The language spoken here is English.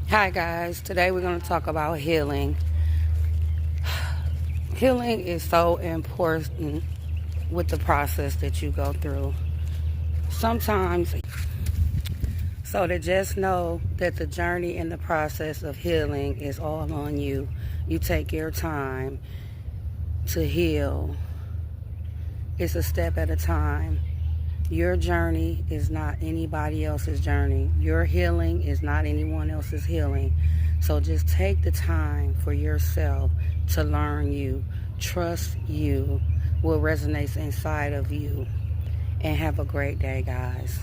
Hi guys, today we're going to talk about healing. Healing is so important with the process that you go through. Sometimes, so to just know that the journey and the process of healing is all on you. You take your time to heal. It's a step at a time. Your journey is not anybody else's journey. Your healing is not anyone else's healing. So just take the time for yourself to learn you, trust you, what resonates inside of you, and have a great day, guys.